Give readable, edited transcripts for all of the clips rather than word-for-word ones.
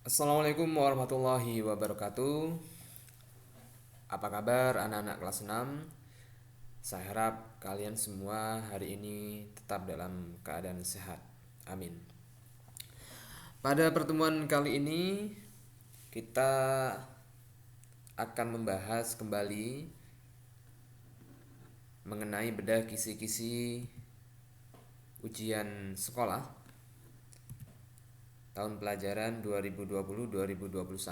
Assalamualaikum warahmatullahi wabarakatuh. Apa kabar anak-anak kelas 6? Saya harap kalian semua hari ini tetap dalam keadaan sehat. Amin. Pada pertemuan kali ini kita akan membahas kembali mengenai bedah kisi-kisi ujian sekolah tahun pelajaran 2020-2021.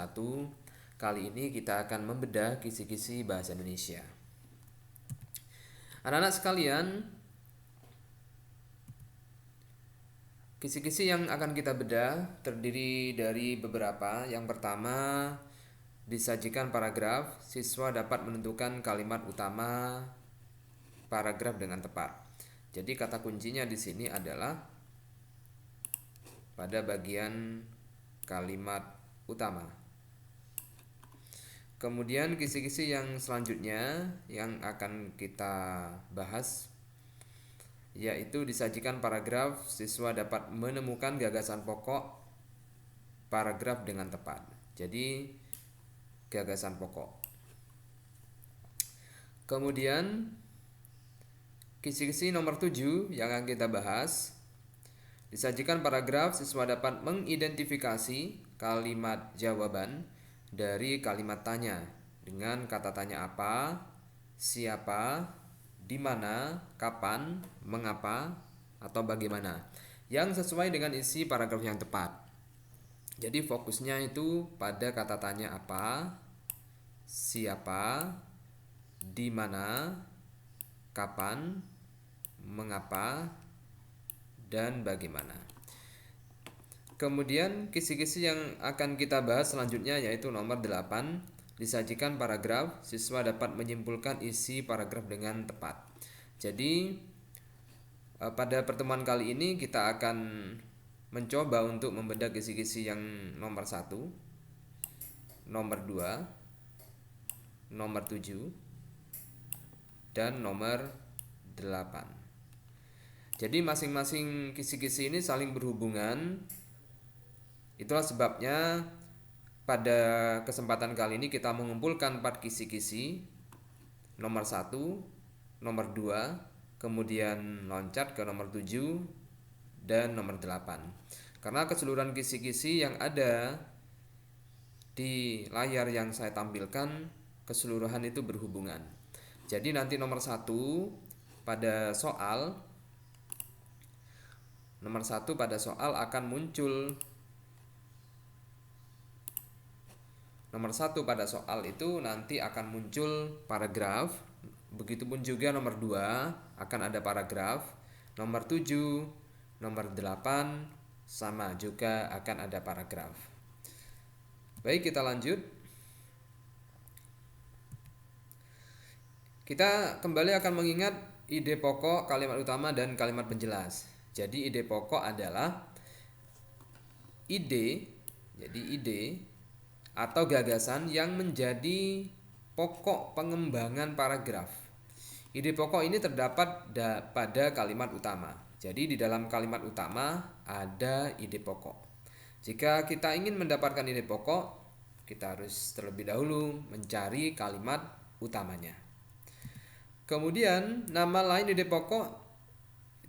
Kali ini kita akan membedah kisi-kisi bahasa Indonesia. Anak-anak sekalian, kisi-kisi yang akan kita bedah terdiri dari beberapa. Yang pertama, disajikan paragraf, siswa dapat menentukan kalimat utama paragraf dengan tepat. Jadi kata kuncinya di sini adalah pada bagian kalimat utama. Kemudian kisi-kisi yang selanjutnya yang akan kita bahas yaitu disajikan paragraf, siswa dapat menemukan gagasan pokok paragraf dengan tepat. Jadi gagasan pokok. Kemudian kisi-kisi nomor 7 yang akan kita bahas, disajikan paragraf, siswa dapat mengidentifikasi kalimat jawaban dari kalimat tanya dengan kata tanya apa, siapa, di mana, kapan, mengapa, atau bagaimana yang sesuai dengan isi paragraf yang tepat. Jadi fokusnya itu pada kata tanya apa, siapa, di mana, kapan, mengapa, dan bagaimana. Kemudian kisi-kisi yang akan kita bahas selanjutnya yaitu nomor 8, disajikan paragraf, siswa dapat menyimpulkan isi paragraf dengan tepat. Jadi pada pertemuan kali ini kita akan mencoba untuk membedah kisi-kisi yang nomor 1, nomor 2, nomor 7, dan nomor 8. Jadi masing-masing kisi-kisi ini saling berhubungan. Itulah sebabnya pada kesempatan kali ini kita mengumpulkan 4 kisi-kisi, nomor 1, nomor 2, kemudian loncat ke nomor 7 dan nomor 8. Karena keseluruhan kisi-kisi yang ada di layar yang saya tampilkan keseluruhan itu berhubungan. Jadi nanti nomor 1 pada soal akan muncul itu nanti akan muncul paragraf. Begitupun juga nomor 2 akan ada paragraf. Nomor 7, nomor 8 sama juga akan ada paragraf. Baik, kita lanjut. Kita kembali akan mengingat ide pokok, kalimat utama, dan kalimat penjelas. Jadi ide pokok adalah ide atau gagasan yang menjadi pokok pengembangan paragraf. Ide pokok ini terdapat pada kalimat utama. Jadi di dalam kalimat utama ada ide pokok. Jika kita ingin mendapatkan ide pokok, kita harus terlebih dahulu mencari kalimat utamanya. Kemudian nama lain ide pokok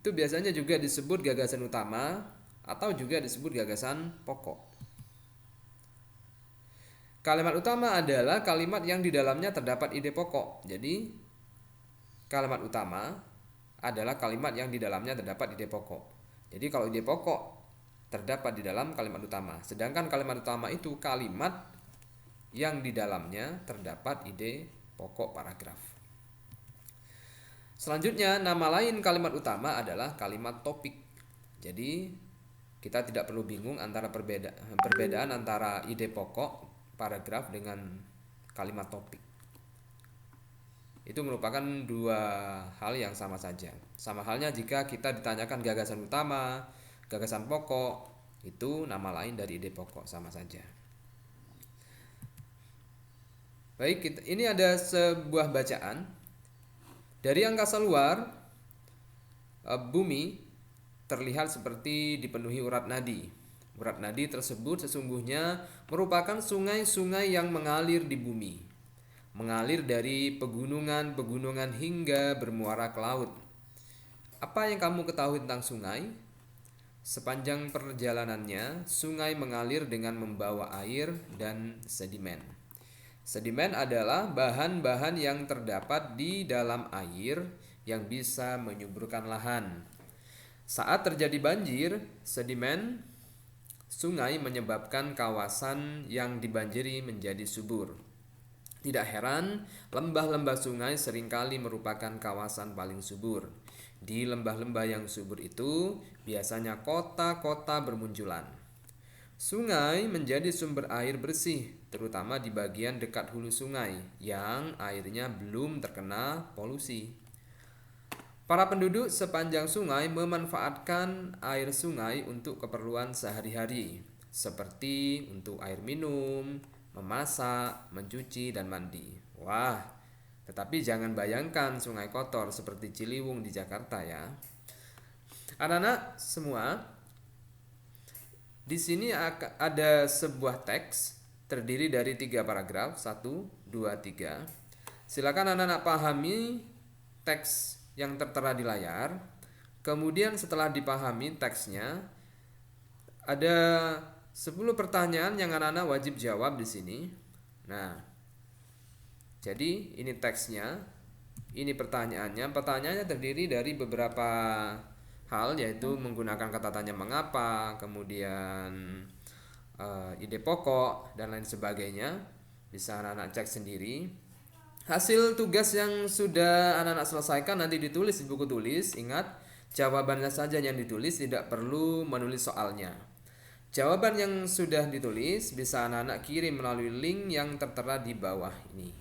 itu biasanya juga disebut gagasan utama atau juga disebut gagasan pokok. Kalimat utama adalah kalimat yang di dalamnya terdapat ide pokok. Jadi kalimat utama adalah kalimat yang di dalamnya terdapat ide pokok. Jadi kalau ide pokok terdapat di dalam kalimat utama, sedangkan kalimat utama itu kalimat yang di dalamnya terdapat ide pokok paragraf. Selanjutnya, nama lain kalimat utama adalah kalimat topik. Jadi kita tidak perlu bingung antara perbedaan antara ide pokok paragraf dengan kalimat topik. Itu merupakan dua hal yang sama saja. Sama halnya jika kita ditanyakan gagasan utama, gagasan pokok, itu nama lain dari ide pokok, sama saja. Baik, ini ada sebuah bacaan. Dari angkasa luar, bumi terlihat seperti dipenuhi urat nadi. Urat nadi tersebut sesungguhnya merupakan sungai-sungai yang mengalir di bumi, mengalir dari pegunungan-pegunungan hingga bermuara ke laut. Apa yang kamu ketahui tentang sungai? Sepanjang perjalanannya, sungai mengalir dengan membawa air dan sedimen. Sedimen adalah bahan-bahan yang terdapat di dalam air yang bisa menyuburkan lahan. Saat terjadi banjir, sedimen sungai menyebabkan kawasan yang dibanjiri menjadi subur. Tidak heran, lembah-lembah sungai seringkali merupakan kawasan paling subur. Di lembah-lembah yang subur itu, biasanya kota-kota bermunculan. Sungai menjadi sumber air bersih, terutama di bagian dekat hulu sungai yang airnya belum terkena polusi. Para penduduk sepanjang sungai memanfaatkan air sungai untuk keperluan sehari-hari, seperti untuk air minum, memasak, mencuci, dan mandi. Wah, tetapi jangan bayangkan sungai kotor seperti Ciliwung di Jakarta ya. Anak-anak semua, di sini ada sebuah teks terdiri dari 3 paragraf, 1, 2, 3. Silakan anak-anak pahami teks yang tertera di layar. Kemudian setelah dipahami teksnya, ada 10 pertanyaan yang anak-anak wajib jawab di sini. Nah, jadi ini teksnya, ini pertanyaannya. Pertanyaannya terdiri dari beberapa hal, yaitu menggunakan kata tanya mengapa, kemudian ide pokok, dan lain sebagainya. Bisa anak-anak cek sendiri. Hasil tugas yang sudah anak-anak selesaikan nanti ditulis di buku tulis. Ingat, jawabannya saja yang ditulis, tidak perlu menulis soalnya. Jawaban yang sudah ditulis bisa anak-anak kirim melalui link yang tertera di bawah ini.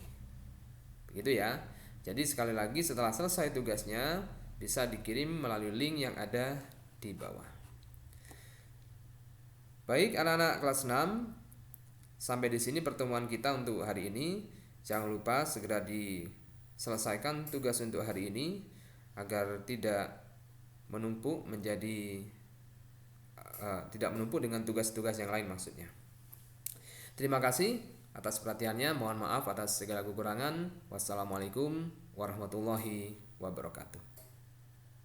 Begitu ya. Jadi sekali lagi, setelah selesai tugasnya bisa dikirim melalui link yang ada di bawah. Baik anak-anak kelas 6, sampai di sini pertemuan kita untuk hari ini. Jangan lupa segera diselesaikan tugas untuk hari ini agar tidak menumpuk dengan tugas-tugas yang lain maksudnya. Terima kasih atas perhatiannya. Mohon maaf atas segala kekurangan. Wassalamualaikum warahmatullahi wabarakatuh.